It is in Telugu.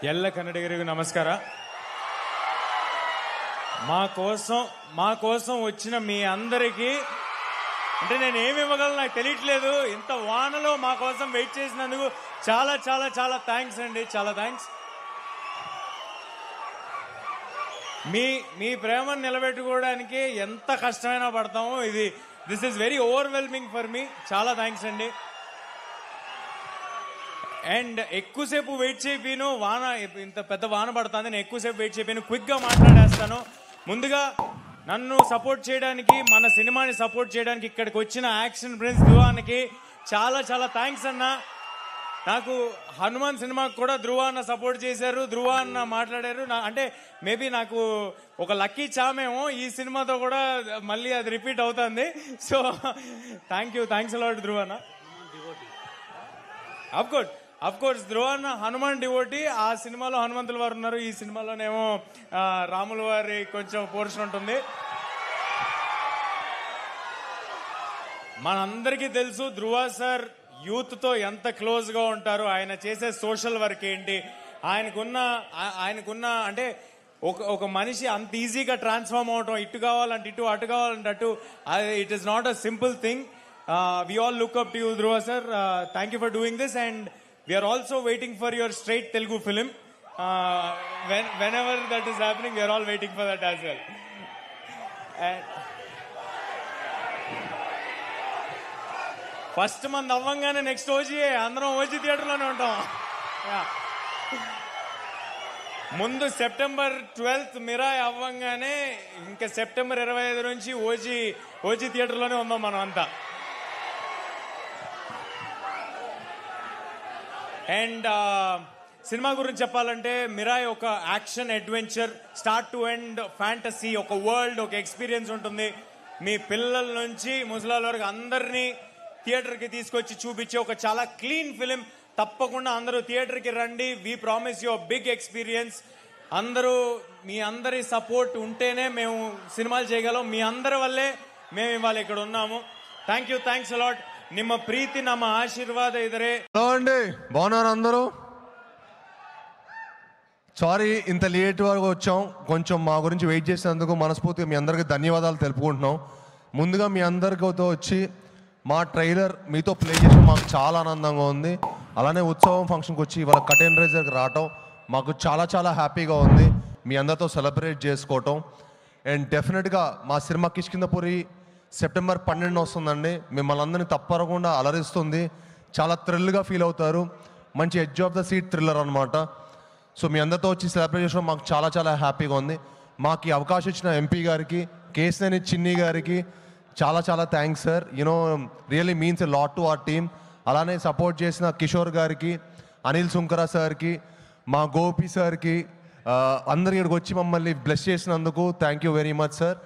ಎಲ್ಲ ಕನ್ನಡಿಗರಿಗೂ ನಮಸ್ಕಾರ. మా కోసం వచ్చిన మీ అందరికీ అంటే నేను ఏమి ఇవ్వగలను నాకు తెలియట్లేదు. ఇంత వానలో మా కోసం వెయిట్ చేసినందుకు చాలా చాలా చాలా థ్యాంక్స్ అండి. చాలా థ్యాంక్స్. మీ ప్రేమను నిలబెట్టుకోవడానికి ఎంత కష్టమైనా పడతాము. This is very overwhelming for me. చాలా థ్యాంక్స్ అండి. అండ్ ఎక్కువసేపు వెయిట్ చేయను, వాన ఇంత పెద్ద వాన పడుతుంది, నేను ఎక్కువసేపు వెయిట్ చేయను, క్విక్గా మాట్లాడేస్తాను. ముందుగా నన్ను సపోర్ట్ చేయడానికి, మన సినిమాని సపోర్ట్ చేయడానికి ఇక్కడికి వచ్చిన యాక్షన్ ప్రిన్స్ ధృవానికి చాలా చాలా థ్యాంక్స్ అన్న. నాకు హనుమాన్ సినిమాకు కూడా ధృవ అన్న సపోర్ట్ చేశారు, ధృవ అన్న మాట్లాడారు. అంటే మేబీ నాకు ఒక లక్కీ చామేమో ఈ సినిమాతో కూడా మళ్ళీ అది రిపీట్ అవుతుంది. సో థ్యాంక్స్ అలాట్ ధృవ అన్న. అఫ్ కోర్స్ ధృవ అన్న హనుమాన్ డివోటీ. ఆ సినిమాలో హనుమంతుల వారు ఉన్నారు, ఈ సినిమాలోనేమో రాముల వారి కొంచెం పోర్షన్ ఉంటుంది. మనందరికీ తెలుసు ధృవ సార్ యూత్ తో ఎంత క్లోజ్ గా ఉంటారు, ఆయన చేసే సోషల్ వర్క్ ఏంటి, ఆయనకున్న అంటే ఒక మనిషి అంత ఈజీగా ట్రాన్స్ఫార్మ్ అవటం, ఇటు కావాలంటే ఇటు, అటు కావాలంటే అటు, it is not a simple thing. We all look up to you, Dhruva sir. Thank you for doing this, and we are also waiting for your straight Telugu film. Whenever that is happening, we are all waiting for that as well. First month అవ్వంగానే నెక్స్ట్ ఓజీ, అందరం ఓజీ థియేటర్లోనే ఉంటాం. ముందు సెప్టెంబర్ 12th మిరాయ్ అవ్వంగానే ఇంకా సెప్టెంబర్ 25 నుంచి ఓజీ థియేటర్లోనే ఉందాం మనం అంతా. అండ్ సినిమా గురించి చెప్పాలంటే మిరాయ్ ఒక action adventure, start to end fantasy, ఒక వరల్డ్, ఒక ఎక్స్పీరియన్స్ ఉంటుంది. మీ పిల్లల నుంచి ముసలాల వరకు అందరినీ థియేటర్కి తీసుకొచ్చి చూపించే ఒక చాలా క్లీన్ ఫిలిం. తప్పకుండా అందరూ థియేటర్కి రండి. We promise you big experience. మీ అందరి సపోర్ట్ ఉంటేనే మేము సినిమాలు చేయగలం. మీ అందరి వల్లే మేము ఇవాళ ఇక్కడ ఉన్నాము. Thanks a lot. ನಿಮ್ಮ ಪ್ರೀತಿ ನಮ್ಮ ఆశీర్వాద ఇదరే. హలో అండి, బాగున్నారు అందరూ? సారీ ఇంత లేట్ వరకు వచ్చాం, కొంచెం మా గురించి వెయిట్ చేసినందుకు మనస్ఫూర్తిగా మీ అందరికీ ధన్యవాదాలు తెలుపుకుంటున్నాం. ముందుగా మీ అందరితో వచ్చి మా ట్రైలర్ మీతో ప్లే చేయడం మాకు చాలా ఆనందంగా ఉంది. అలానే ఉత్సవం ఫంక్షన్కి వచ్చి ఇవాళ కర్టెన్ రైజర్కి రావటం మాకు చాలా చాలా హ్యాపీగా ఉంది. మీ అందరితో సెలబ్రేట్ చేసుకోవటం. అండ్ డెఫినెట్గా మా సినిమా కిష్కింధపురి సెప్టెంబర్ 12 వస్తుందండి. మిమ్మల్ని అందరినీ తప్పకుండా అలరిస్తుంది. చాలా థ్రిల్గా ఫీల్ అవుతారు. మంచి edge of the seat thriller అనమాట. సో మీ అందరితో వచ్చి సెలబ్రేట్ చేయడం మాకు చాలా చాలా హ్యాపీగా ఉంది. మాకు ఈ అవకాశం ఇచ్చిన ఎంపీ గారికి, కేసినేని చిన్ని గారికి చాలా చాలా thanks sir. You know really means a lot to our team. అలానే సపోర్ట్ చేసిన కిషోర్ గారికి, అనిల్ సుంకరా సార్కి, మా గోపి సార్కి, అందరి ఇక్కడికి వచ్చి మమ్మల్ని బ్లెస్ చేసినందుకు thank you very much sir.